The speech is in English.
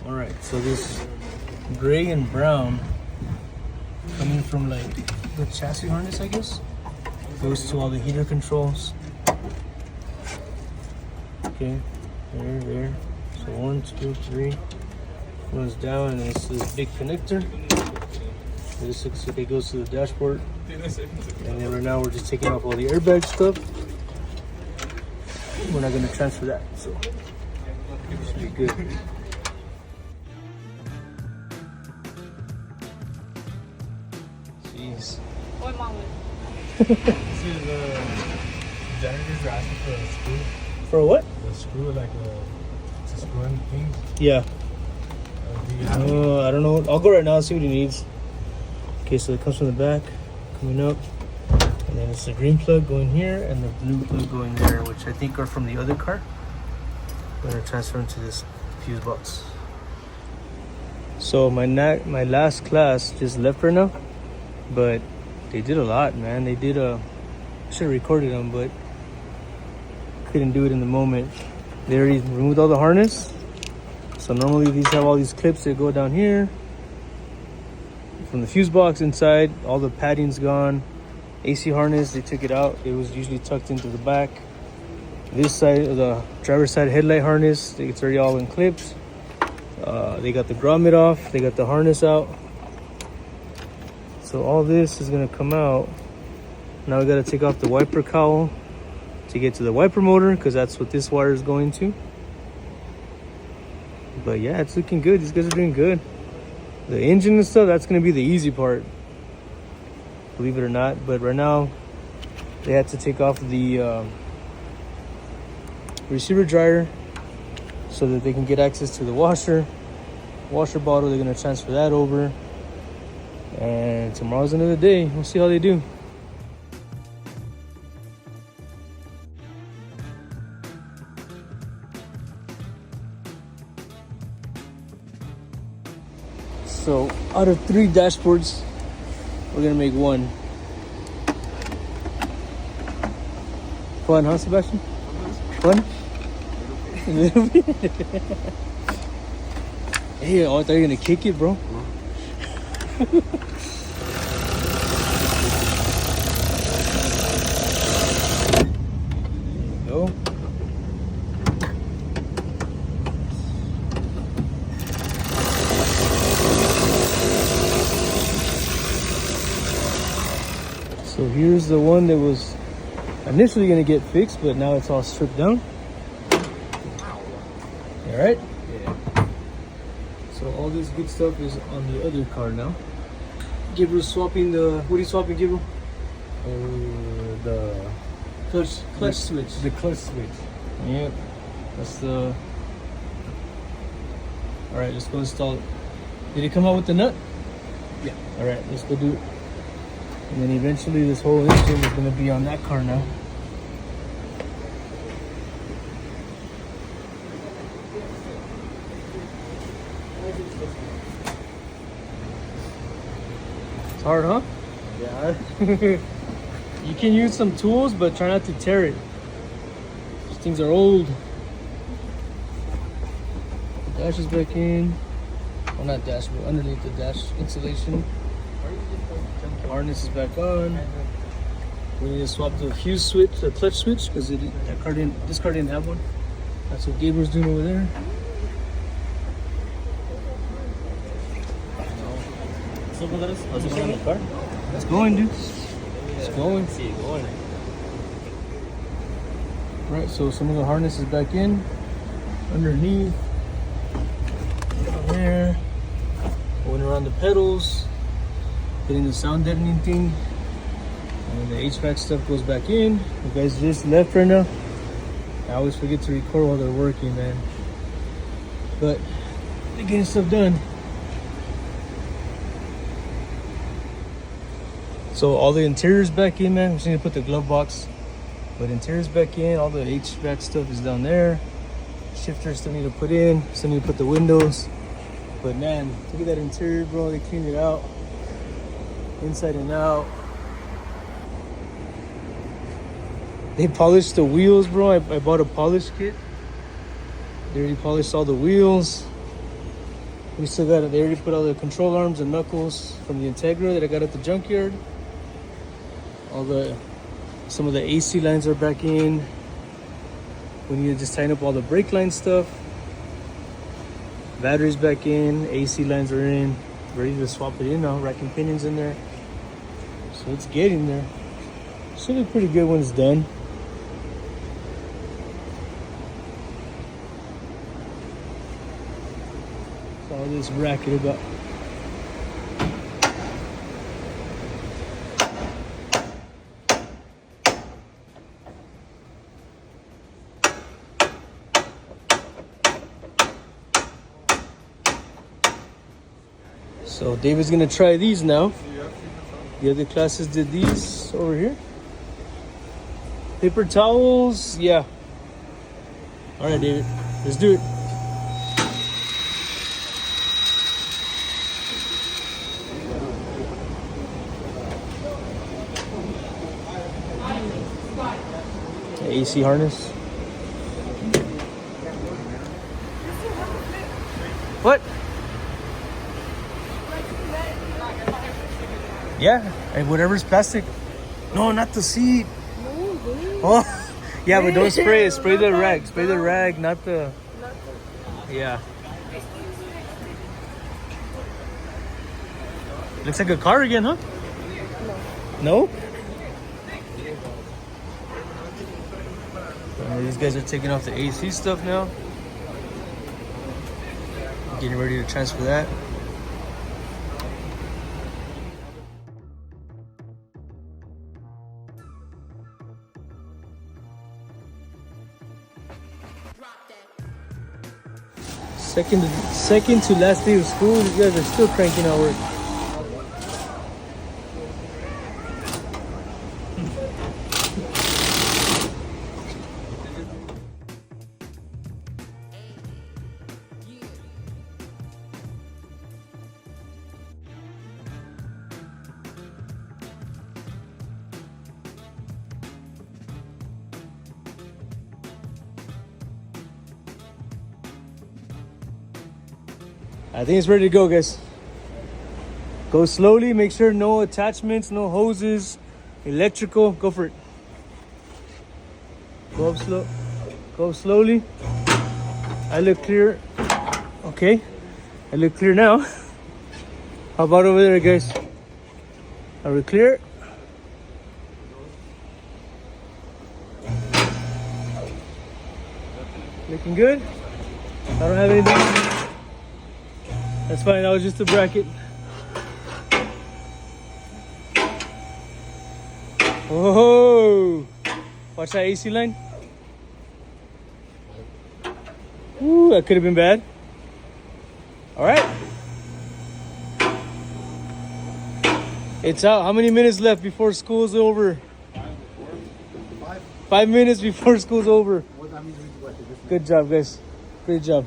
All right, so this gray and brown coming from like the chassis harness, I guess, goes to all the heater controls. Okay, there. So 1, 2, 3 runs down, and it's this big connector. This looks like it goes to the dashboard. And then right now we're just taking off all the airbag stuff. We're not going to transfer that, so it should be good. Jeez. Oi, mama. This is janitors are asking for a screw. For a what? A screw, like a screw-in thing. Yeah. Do you have it? I don't know. I'll go right now and see what he needs. Okay, so it comes from the back, coming up. And then it's the green plug going here and the blue plug going there, which I think are from the other car. We're gonna transfer into this fuse box. So my last class just left right now, but they did a lot, man. They did I should have recorded them, but couldn't do it in the moment. They already removed all the harness. So normally these have all these clips that go down here. From the fuse box inside, all the padding's gone. AC harness, they took it out. It was usually tucked into the back. This side, the driver's side headlight harness, it's already all in clips. They got the grommet off. They got the harness out. So all this is gonna come out. Now we gotta take off the wiper cowl to get to the wiper motor, because that's what this wire is going to. But yeah, it's looking good. These guys are doing good. The engine and stuff, that's gonna be the easy part, believe it or not. But right now they had to take off the receiver dryer so that they can get access to the washer bottle. They're gonna transfer that over, and tomorrow's another day. We'll see how they do. So out of 3 dashboards, we're gonna make 1. Fun, huh, Sebastian? Fun? A little bit. Hey, I thought you were gonna kick it, bro. Go. So here's the one that was initially gonna get fixed, but now it's all stripped down. All right? Yeah. So all this good stuff is on the other car now. Gabriel's swapping what are you swapping, Gabriel? The Clutch switch. The clutch switch. Yep. That's the... All right, let's go install it. Did it come out with the nut? Yeah. All right, let's go do it. And then eventually this whole engine is going to be on that car now. It's hard, huh? Yeah. You can use some tools, but try not to tear it. These things are old. The dash is back in. Well, not dash, but underneath the dash insulation. Harness is back on. We need to swap the fuse switch, the clutch switch, because this car didn't have one. That's what Gabriel's doing over there. It's going, dude. It's going. Right, so some of the harness is back in, underneath, down there, going around the pedals, hitting the sound deadening thing, and then the HVAC stuff goes back in. You guys just left right now. I always forget to record while they're working, man. But they're getting stuff done. So all the interior's back in, man. We just need to put the glove box. But interior's back in. All the HVAC stuff is down there. Shifter still need to put in. Still need to put the windows. But man, look at that interior, bro. They cleaned it out. Inside and out. They polished the wheels, bro. I bought a polish kit. They already polished all the wheels. We still got it. They already put all the control arms and knuckles from the Integra that I got at the junkyard. Some of the AC lines are back in. We need to just tighten up all the brake line stuff. Batteries back in. AC lines are in. Ready to swap it in now. Racking pinions in there. So it's getting there. Should be pretty good when it's done. All this racket about. So David's gonna try these now. The other classes did these over here. Paper towels, yeah. All right, David, let's do it. AC harness. What? Yeah, and whatever's plastic. No, not the seat. Oh, yeah, but don't spray it. Spray the rag. Spray the rag, not the. Yeah. Looks like a car again, huh? No. These guys are taking off the AC stuff now. Getting ready to transfer that. Second to last day of school, you guys are still cranking out work. I think it's ready to go, guys. Go slowly, make sure no attachments, no hoses, electrical. Go for it. Go up slow. Go up slowly. I look clear. Okay. I look clear now. How about over there, guys? Are we clear? Looking good? I don't have anything. That's fine, that was just a bracket. Whoa! Watch that AC line. Ooh, that could have been bad. All right. It's out. How many minutes left before school's over? 5 minutes before school's over. Good job, guys. Great job.